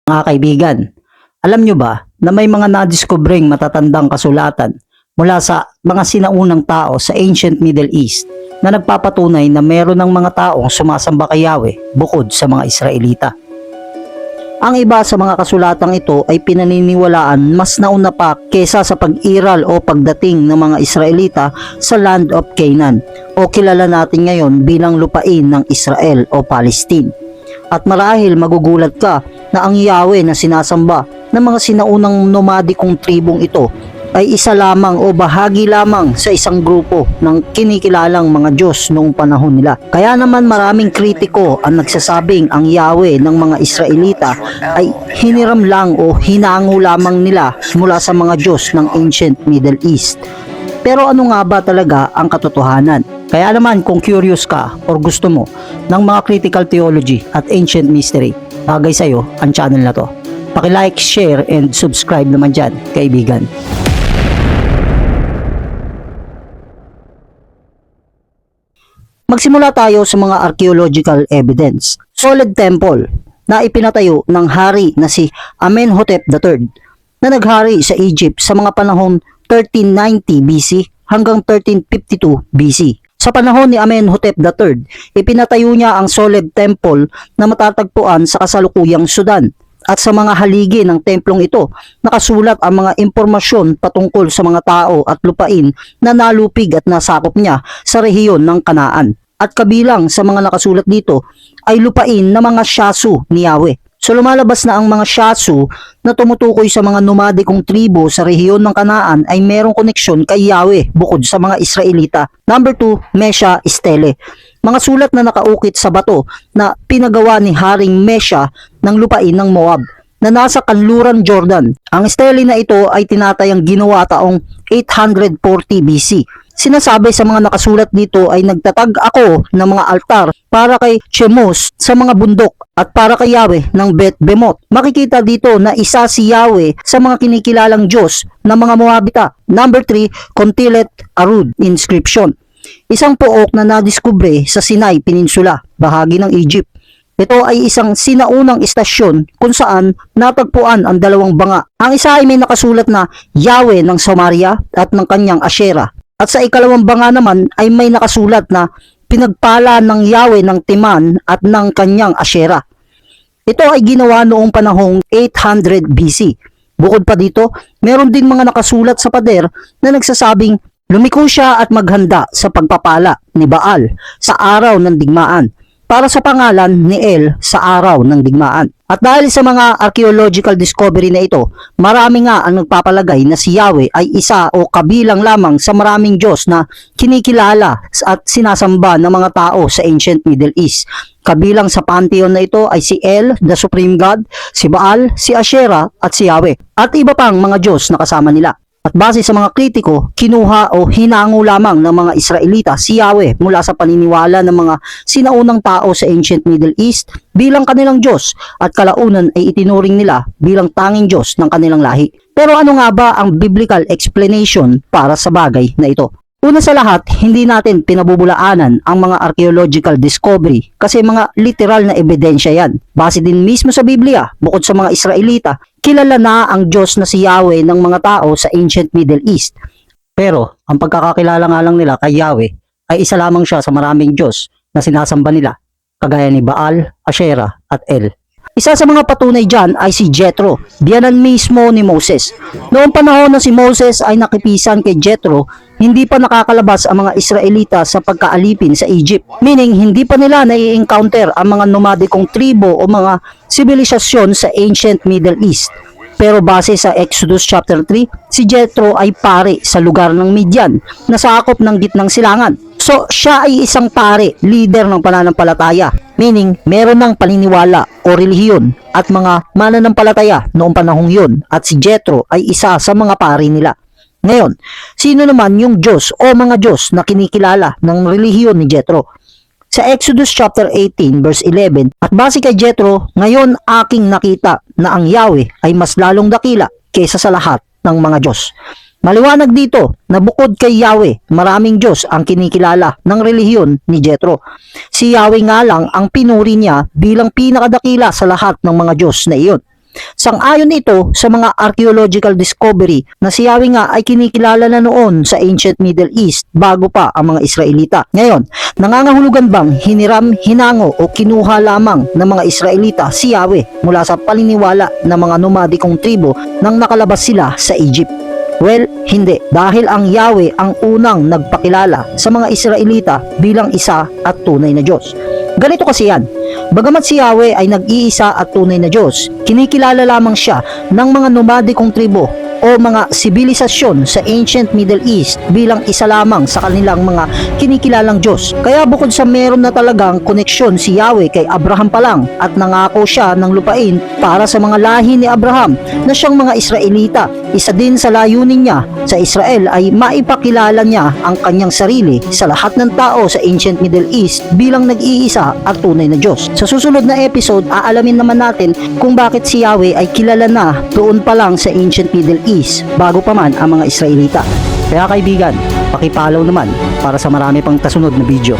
Mga kaibigan, alam nyo ba na may mga nadiskobring matatandang kasulatan mula sa mga sinaunang tao sa ancient Middle East na nagpapatunay na meron ng mga taong sumasamba kay Yahweh bukod sa mga Israelita. Ang iba sa mga kasulatang ito ay pinaniniwalaan mas nauna pa kesa sa pag-iral o pagdating ng mga Israelita sa land of Canaan o kilala natin ngayon bilang lupain ng Israel o Palestine. At marahil magugulat ka na ang Yahweh na sinasamba ng mga sinaunang nomadikong tribong ito ay isa lamang o bahagi lamang sa isang grupo ng kinikilalang mga Diyos noong panahon nila. Kaya naman maraming kritiko ang nagsasabing ang Yahweh ng mga Israelita ay hiniram lang o hinango lamang nila mula sa mga Diyos ng ancient Middle East. Pero ano nga ba talaga ang katotohanan? Kaya naman kung curious ka or gusto mo ng mga critical theology at ancient mystery, bagay sa'yo ang channel na to. Paki-like, share, and subscribe naman dyan, kaibigan. Magsimula tayo sa mga archaeological evidence. Solid temple na ipinatayo ng hari na si Amenhotep III na naghari sa Egypt sa mga panahon 1390 BC hanggang 1352 BC. Sa panahon ni Amenhotep III, ipinatayo niya ang Solid Temple na matatagpuan sa kasalukuyang Sudan. At sa mga haligi ng templong ito, nakasulat ang mga impormasyon patungkol sa mga tao at lupain na nalupig at nasakop niya sa rehiyon ng Kanaan. At kabilang sa mga nakasulat dito ay lupain na mga Shasu ni Yahweh. So lumalabas na ang mga Shasu na tumutukoy sa mga nomadikong tribo sa rehiyon ng Kanaan ay merong koneksyon kay Yahweh bukod sa mga Israelita. Number 2, Mesha Stele. Mga sulat na nakaukit sa bato na pinagawa ni Haring Mesha ng lupain ng Moab na nasa kanluran Jordan. Ang stele na ito ay tinatayang ginawa taong 840 BC. Sinasabi sa mga nakasulat dito ay nagtatag ako ng mga altar para kay Chemos sa mga bundok at para kay Yahweh ng Bet Bemot. Makikita dito na isa si Yahweh sa mga kinikilalang Diyos ng mga Moabita. Number 3, Kontilet Arud inscription. Isang pook na nadiskubre sa Sinai Peninsula, bahagi ng Egypt. Ito ay isang sinaunang istasyon kung saan natagpuan ang dalawang banga. Ang isa ay may nakasulat na Yahweh ng Samaria at ng kanyang Asherah. At sa ikalawang banga naman ay may nakasulat na pinagpala ng Yahweh ng Timan at ng kanyang Asherah. Ito ay ginawa noong panahong 800 BC. Bukod pa dito, meron din mga nakasulat sa pader na nagsasabing lumiko siya at maghanda sa pagpapala ni Baal sa araw ng digmaan para sa pangalan ni El sa araw ng digmaan. At dahil sa mga archaeological discovery na ito, marami nga ang nagpapalagay na si Yahweh ay isa o kabilang lamang sa maraming Diyos na kinikilala at sinasamba ng mga tao sa ancient Middle East. Kabilang sa pantheon na ito ay si El, the Supreme God, si Baal, si Asherah at si Yahweh at iba pang mga Diyos na kasama nila. At base sa mga kritiko, kinuha o hinango lamang ng mga Israelita si Yahweh mula sa paniniwala ng mga sinaunang tao sa ancient Middle East bilang kanilang Diyos at kalaunan ay itinuring nila bilang tanging Diyos ng kanilang lahi. Pero ano nga ba ang biblical explanation para sa bagay na ito? Una sa lahat, hindi natin pinabubulaanan ang mga archaeological discovery kasi mga literal na ebidensya yan. Base din mismo sa Biblia, bukod sa mga Israelita, kilala na ang Diyos na si Yahweh ng mga tao sa ancient Middle East. Pero ang pagkakakilala nga lang nila kay Yahweh ay isa lamang siya sa maraming Diyos na sinasamba nila, kagaya ni Baal, Asherah at El. Isa sa mga patunay dyan ay si Jethro, biyanan mismo ni Moses. Noong panahon na si Moses ay nakipisan kay Jethro, hindi pa nakakalabas ang mga Israelita sa pagkaalipin sa Egypt. Meaning, hindi pa nila nai-encounter ang mga nomadikong tribo o mga sibilisasyon sa ancient Middle East. Pero base sa Exodus chapter 3, si Jethro ay pare sa lugar ng Midian na sakop ng gitnang silangan. So, siya ay isang pare, leader ng pananampalataya. Meaning, meron ng paniniwala o relihiyon at mga mananampalataya noong panahong yun at si Jethro ay isa sa mga pare nila. Ngayon, sino naman yung Diyos o mga Diyos na kinikilala ng relihiyon ni Jethro? Sa Exodus chapter 18 verse 11, at base kay Jethro, ngayon aking nakita na ang Yahweh ay mas lalong dakila kaysa sa lahat ng mga Diyos. Maliwanag dito na bukod kay Yahweh, maraming Diyos ang kinikilala ng relihiyon ni Jethro. Si Yahweh nga lang ang pinuri niya bilang pinakadakila sa lahat ng mga Diyos na iyon. Sang-ayon ito sa mga archaeological discovery na si Yahweh nga ay kinikilala na noon sa ancient Middle East bago pa ang mga Israelita. Ngayon, nangangahulugan bang hiniram, hinango o kinuha lamang ng mga Israelita si Yahweh mula sa paniniwala ng mga nomadikong tribo nang nakalabas sila sa Egypt? Well, hindi. Dahil ang Yahweh ang unang nagpakilala sa mga Israelita bilang isa at tunay na Diyos. Ganito kasi yan. Bagamat si Yahweh ay nag-iisa at tunay na Diyos, kinikilala lamang siya ng mga nomadikong tribo o mga sibilisasyon sa ancient Middle East bilang isa lamang sa kanilang mga kinikilalang Diyos. Kaya bukod sa meron na talagang koneksyon si Yahweh kay Abraham pa lang at nangako siya ng lupain para sa mga lahi ni Abraham na siyang mga Israelita, isa din sa layunin niya sa Israel ay maipakilala niya ang kanyang sarili sa lahat ng tao sa ancient Middle East bilang nag-iisa at tunay na Diyos. Sa susunod na episode, aalamin naman natin kung bakit si Yahweh ay kilala na doon pa lang sa ancient Middle East bago pa man ang mga Israelita. Kaya kaibigan, paki-follow naman para sa marami pang kasunod na video.